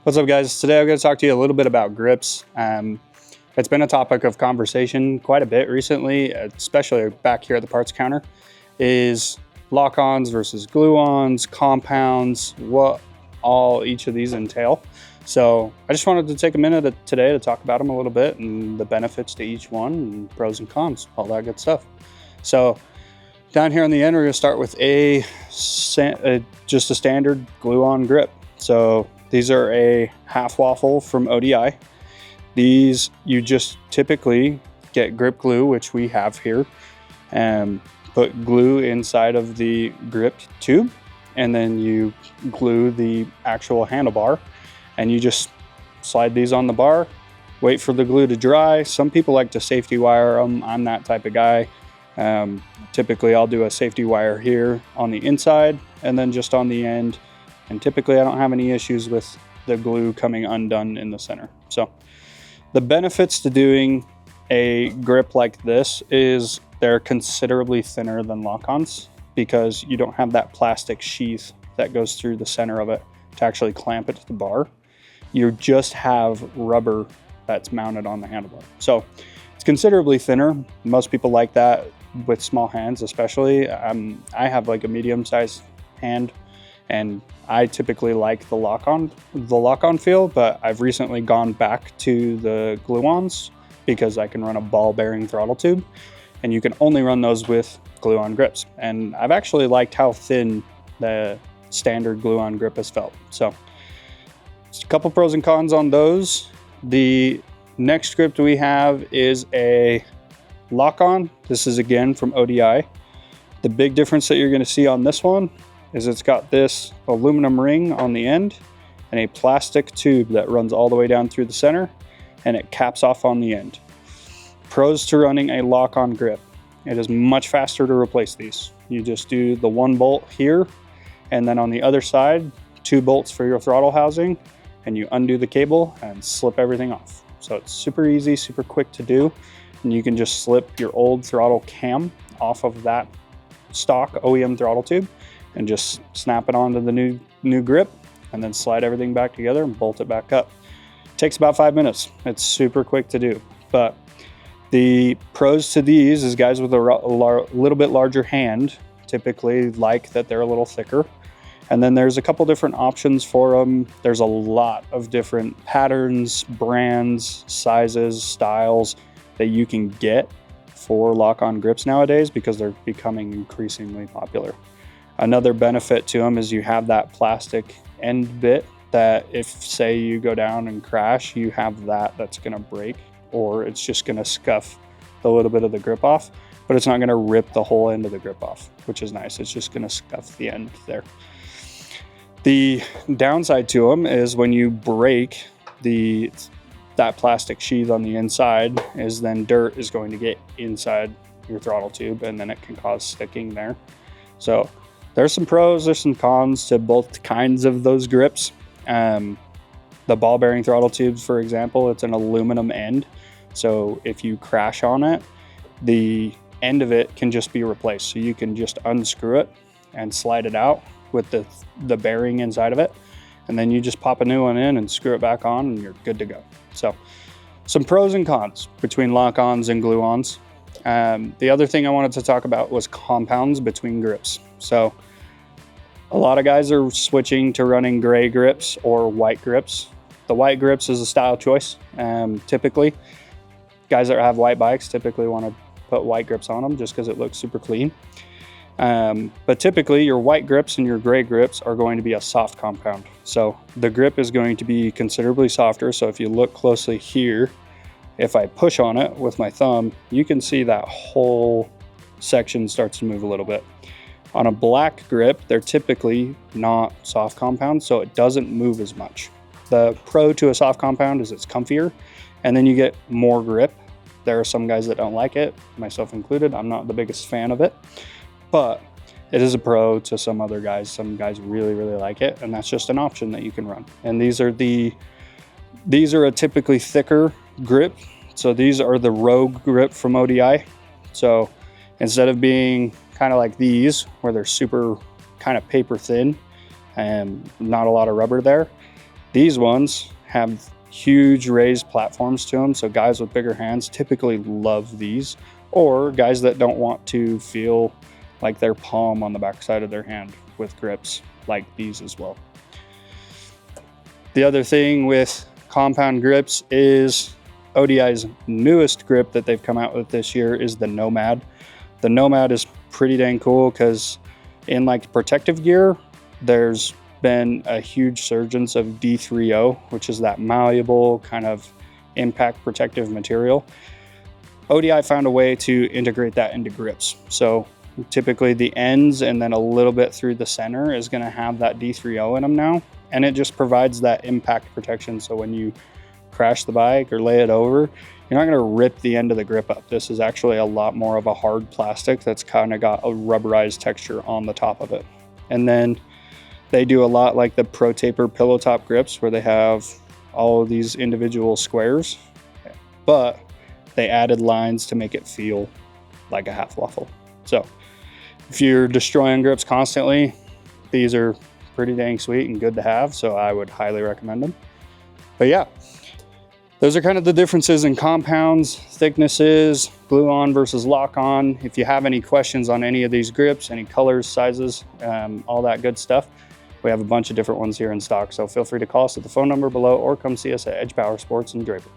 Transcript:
What's up, guys? Today I'm going to talk to you a little bit about grips. It's been a topic of conversation quite a bit recently, especially back here at the parts counter, is lock-ons versus glue-ons, compounds, what all each of these entail. So I just wanted to take a minute today to talk about them a little bit and the benefits to each one and pros and cons, all that good stuff. So down here on the end, we're going to start with just a standard glue-on grip. So these are a half waffle from ODI. These you just typically get grip glue, which we have here, and put glue inside of the grip tube, and then you glue the actual handlebar, and you just slide these on the bar, wait for the glue to dry. Some people like to safety wire them. I'm that type of guy. Typically I'll do a safety wire here on the inside and then just on the end. And typically I don't have any issues with the glue coming undone in the center. So the benefits to doing a grip like this is they're considerably thinner than lock-ons because you don't have that plastic sheath that goes through the center of it to actually clamp it to the bar. You just have rubber that's mounted on the handlebar. So it's considerably thinner. Most people like that with small hands, especially. I have like a medium-sized hand, and I typically like the lock-on feel, but I've recently gone back to the glue-ons because I can run a ball bearing throttle tube, and you can only run those with glue-on grips. And I've actually liked how thin the standard glue-on grip has felt. So just a couple pros and cons on those. The next grip we have is a lock-on. This is again from ODI. The big difference that you're going to see on this one is it's got this aluminum ring on the end and a plastic tube that runs all the way down through the center, and it caps off on the end. Pros to running a lock-on grip: it is much faster to replace these. You just do the one bolt here, and then on the other side, 2 bolts for your throttle housing, and you undo the cable and slip everything off. So it's super easy, super quick to do, and you can just slip your old throttle cam off of that stock OEM throttle tube and just snap it onto the new grip, and then slide everything back together and bolt it back up. It takes about 5 minutes. It's super quick to do. But the pros to these is guys with a little bit larger hand typically like that they're a little thicker. And then there's a couple different options for them. There's a lot of different patterns, brands, sizes, styles that you can get for lock-on grips nowadays because they're becoming increasingly popular. Another benefit to them is you have that plastic end bit that if, say, you go down and crash, you have that's going to break, or it's just going to scuff a little bit of the grip off, but it's not going to rip the whole end of the grip off, which is nice. It's just going to scuff the end there. The downside to them is when you break that plastic sheath on the inside, is then dirt is going to get inside your throttle tube, and then it can cause sticking there. So there's some pros, there's some cons to both kinds of those grips. The ball bearing throttle tubes, for example, it's an aluminum end. So if you crash on it, the end of it can just be replaced. So you can just unscrew it and slide it out with the bearing inside of it. And then you just pop a new one in and screw it back on and you're good to go. So some pros and cons between lock-ons and glue-ons. The other thing I wanted to talk about was compounds between grips. So a lot of guys are switching to running gray grips or white grips. The white grips is a style choice. Typically, guys that have white bikes typically want to put white grips on them just because it looks super clean. But typically your white grips and your gray grips are going to be a soft compound. So the grip is going to be considerably softer. So if you look closely here, if I push on it with my thumb, you can see that whole section starts to move a little bit. On a black grip, they're typically not soft compounds, so it doesn't move as much. The pro to a soft compound is it's comfier, and then you get more grip. There are some guys that don't like it, myself included. I'm not the biggest fan of it, but it is a pro to some other guys. Some guys really, really like it, and that's just an option that you can run. And these are a typically thicker grip. So these are the Rogue grip from ODI. So instead of being kind of like these, where they're super kind of paper thin and not a lot of rubber there, These ones have huge raised platforms to them, so guys with bigger hands typically love these, or guys that don't want to feel like their palm on the backside of their hand with grips like these as well. The other thing with compound grips is ODI's newest grip that they've come out with this year is the Nomad. The Nomad is pretty dang cool because in like protective gear, there's been a huge surgence of D3O, which is that malleable kind of impact protective material. ODI found a way to integrate that into grips. So typically the ends and then a little bit through the center is going to have that D3O in them now. And it just provides that impact protection. So when you crash the bike or lay it over, you're not going to rip the end of the grip up. This is actually a lot more of a hard plastic that's kind of got a rubberized texture on the top of it. And then they do a lot like the Pro Taper pillow top grips where they have all of these individual squares, but they added lines to make it feel like a half waffle. So if you're destroying grips constantly, these are pretty dang sweet and good to have. So I would highly recommend them. But yeah, those are kind of the differences in compounds, thicknesses, glue on versus lock on. If you have any questions on any of these grips, any colors, sizes, all that good stuff, we have a bunch of different ones here in stock. So feel free to call us at the phone number below or come see us at Edge Power Sports in Draper.